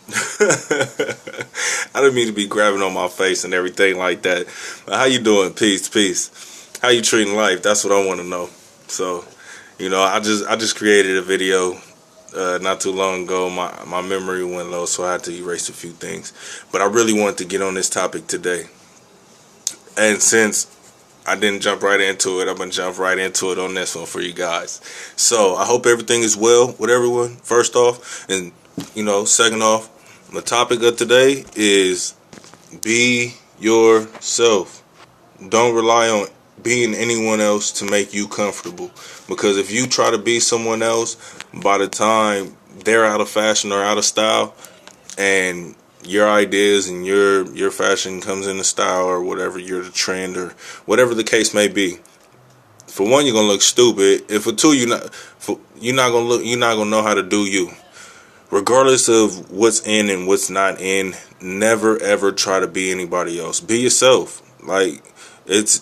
I didn't mean to be grabbing on my face and everything like that. But how you doing? Peace, peace. How you treating life? That's what I want to know. So, I just created a video not too long ago. My memory went low, so I had to erase a few things. But I really wanted to get on this topic today. And since I didn't jump right into it, I'm gonna jump right into it on this one for you guys. So I hope everything is well with everyone. First off, and second off, the topic of today is be yourself. Don't rely on being anyone else to make you comfortable. Because if you try to be someone else, by the time they're out of fashion or out of style, and your ideas and your fashion comes into style or whatever, you're the trend or whatever the case may be. For one, you're gonna look stupid. And for two, you're not gonna know how to do you. Regardless of what's in and what's not in, never ever try to be anybody else. Be yourself. Like it's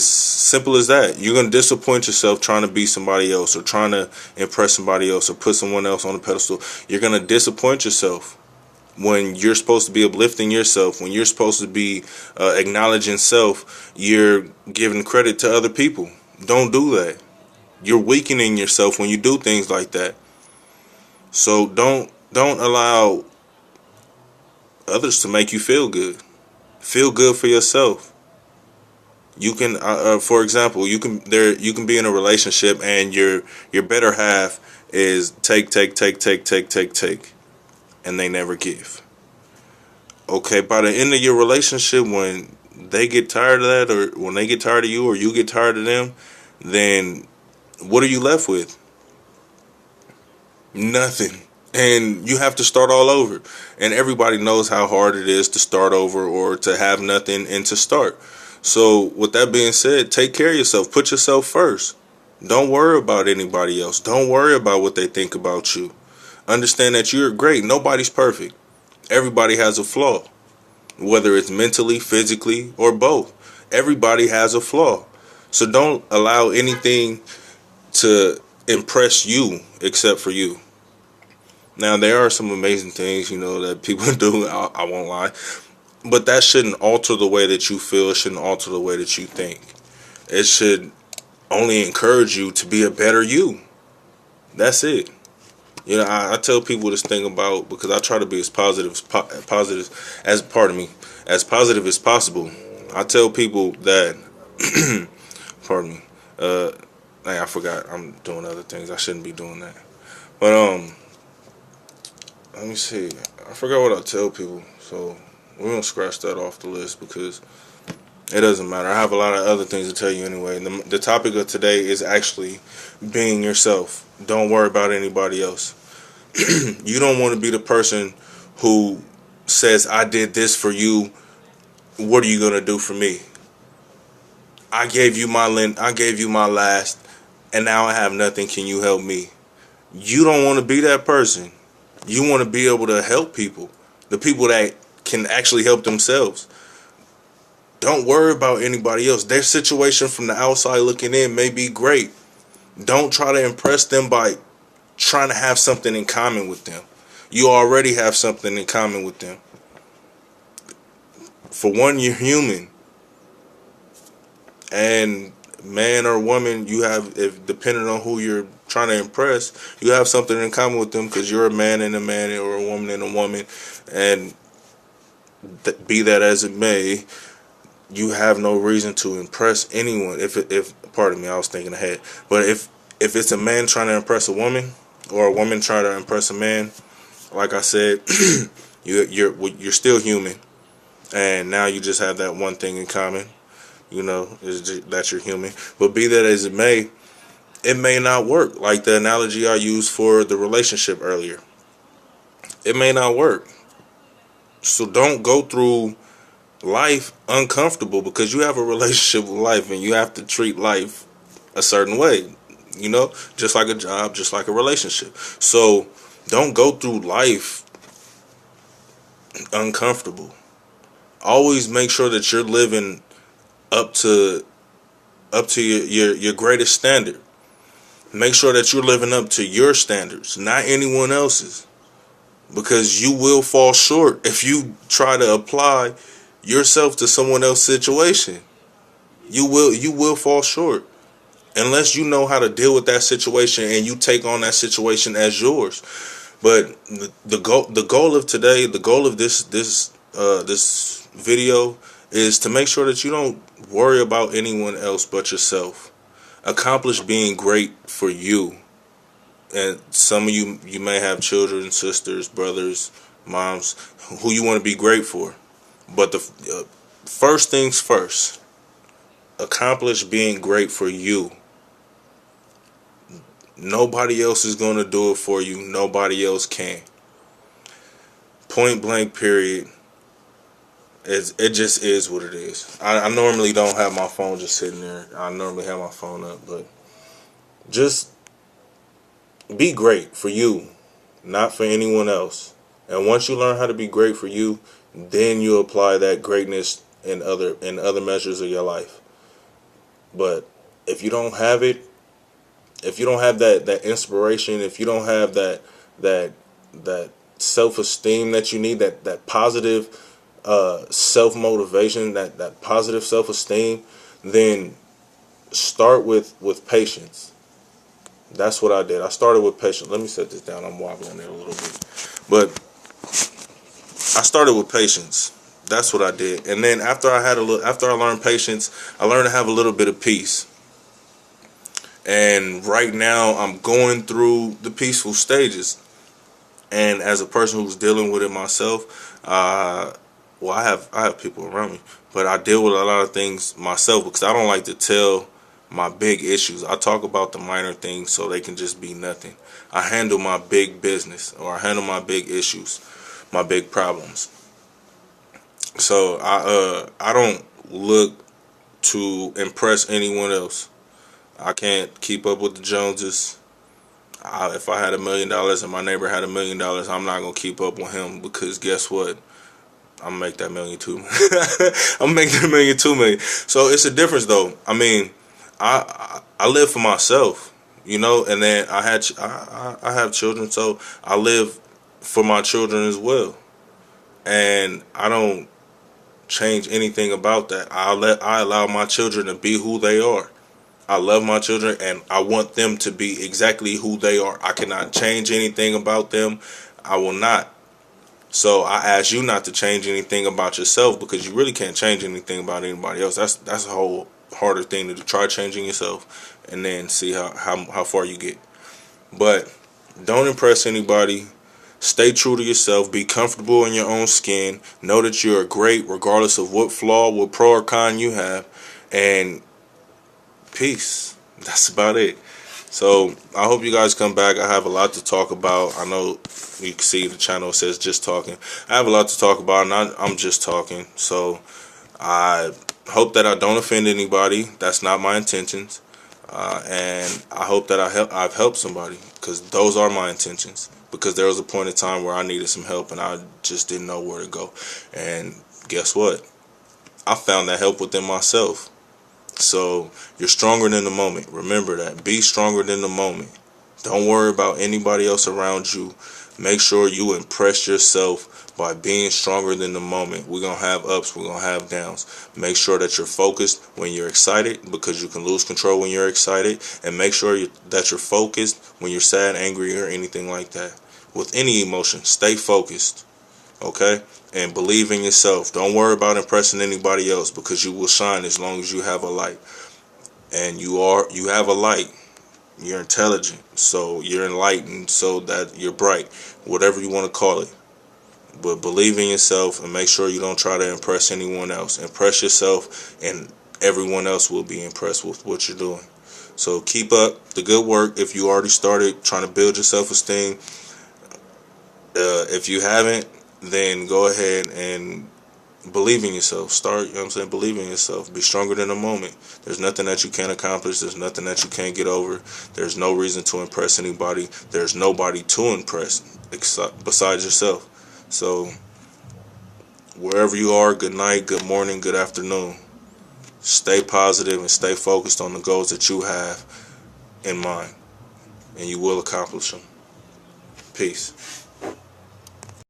simple as that. You're gonna disappoint yourself trying to be somebody else or trying to impress somebody else or put someone else on a pedestal. You're gonna disappoint yourself when you're supposed to be uplifting yourself. When you're supposed to be acknowledging self, you're giving credit to other people. Don't do that. You're weakening yourself when you do things like that. So don't allow others to make you feel good. Feel good for yourself. You can, for example, you can be in a relationship and your better half is take, and they never give. Okay, by the end of your relationship, when they get tired of that, or when they get tired of you, or you get tired of them, then what are you left with? Nothing. And you have to start all over. And everybody knows how hard it is to start over or to have nothing and to start. So with that being said, take care of yourself. Put yourself first. Don't worry about anybody else. Don't worry about what they think about you. Understand that you're great. Nobody's perfect. Everybody has a flaw. Whether it's mentally, physically, or both. Everybody has a flaw. So don't allow anything to impress you except for you. Now, there are some amazing things, that people do. I won't lie. But that shouldn't alter the way that you feel. It shouldn't alter the way that you think. It should only encourage you to be a better you. That's it. I tell people this thing about, because I try to be as as positive as possible. I tell people that, pardon me, I forgot I'm doing other things. I shouldn't be doing that. But, let me see. I forgot what I tell people. So we're going to scratch that off the list because it doesn't matter. I have a lot of other things to tell you anyway. And the topic of today is actually being yourself. Don't worry about anybody else. You don't want to be the person who says, I did this for you. What are you going to do for me? I gave you my last, and now I have nothing. Can you help me? You don't want to be that person. You want to be able to help people. The people that can actually help themselves. Don't worry about anybody else. Their situation from the outside looking in may be great. Don't try to impress them by trying to have something in common with them. You already have something in common with them. For one, you're human. And man or woman, you have, if depending on who you're trying to impress, you have something in common with them because you're a man and a man, or a woman and a woman. And be that as it may, you have no reason to impress anyone. If pardon me, I was thinking ahead. But if it's a man trying to impress a woman, or a woman trying to impress a man, like I said, you're still human, and now you just have that one thing in common. Is that you're human. But be that as it may not work. Like the analogy I used for the relationship earlier, it may not work. So don't go through life uncomfortable because you have a relationship with life and you have to treat life a certain way, just like a job, just like a relationship. So don't go through life uncomfortable. Always make sure that you're living up to your greatest standard. Make sure that you're living up to your standards, not anyone else's. because you will fall short if you try to apply yourself to someone else's situation. You will fall short unless you know how to deal with that situation and you take on that situation as yours. But the goal of today, the goal of this video is to make sure that you don't worry about anyone else but yourself. Accomplish being great for you. And some of you may have children, sisters, brothers, moms who you want to be great for. But the first things first, accomplish being great for you. Nobody else is going to do it for you. Nobody else can. Point blank, period. It just is what it is. I normally don't have my phone just sitting there. I normally have my phone up, but just be great for you, not for anyone else. And once you learn how to be great for you, then you apply that greatness in other measures of your life. But if you don't have it, if you don't have that inspiration, if you don't have that self-esteem that you need, that positive self-motivation, that positive self-esteem, then start with patience. That's what I did. I started with patience. Let me set this down. I'm wobbling there a little bit. But I started with patience. That's what I did. And then after I learned patience, I learned to have a little bit of peace. And right now I'm going through the peaceful stages. And as a person who's dealing with it myself, well, I have people around me, but I deal with a lot of things myself because I don't like to tell my big issues. I talk about the minor things so they can just be nothing. I handle my big business, or I handle my big issues, my big problems. So I don't look to impress anyone else. I can't keep up with the Joneses. If I had $1 million and my neighbor had $1 million, I'm not gonna keep up with him, because guess what? I'm gonna make that million too. I'm gonna make that million too, million. So it's a difference, though. I mean, I live for myself, and then I have children, so I live for my children as well, and I don't change anything about that. I allow my children to be who they are. I love my children, and I want them to be exactly who they are. I cannot change anything about them. I will not. So I ask you not to change anything about yourself, because you really can't change anything about anybody else. That's a whole harder thing to do. Try changing yourself and then see how far you get. But don't impress anybody. Stay true to yourself. Be comfortable in your own skin. Know that you are great regardless of what flaw, what pro or con you have. And peace. That's about it. So I hope you guys come back. I have a lot to talk about. I know you can see the channel says just talking. I have a lot to talk about, and I'm just talking. So I hope that I don't offend anybody. That's not my intentions. And I hope that I've helped somebody, because those are my intentions. Because there was a point in time where I needed some help and I just didn't know where to go. And guess what? I found that help within myself. So you're stronger than the moment. Remember that. Be stronger than the moment. Don't worry about anybody else around you. Make sure you impress yourself by being stronger than the moment. We're going to have ups. We're going to have downs. Make sure that you're focused when you're excited, because you can lose control when you're excited. And make sure that you're focused when you're sad, angry, or anything like that. With any emotion, stay focused. Okay? And believe in yourself. Don't worry about impressing anybody else, because you will shine as long as you have a light. And you have a light. You're intelligent, so you're enlightened, so that you're bright, whatever you want to call it. But believe in yourself and make sure you don't try to impress anyone else. Impress yourself, and everyone else will be impressed with what you're doing. So keep up the good work. If you already started trying to build your self-esteem, if you haven't, then go ahead and believe in yourself. Start, believe in yourself. Be stronger than the moment. There's nothing that you can't accomplish. There's nothing that you can't get over. There's no reason to impress anybody. There's nobody to impress besides yourself. So wherever you are, good night, good morning, good afternoon. Stay positive and stay focused on the goals that you have in mind, and you will accomplish them. Peace.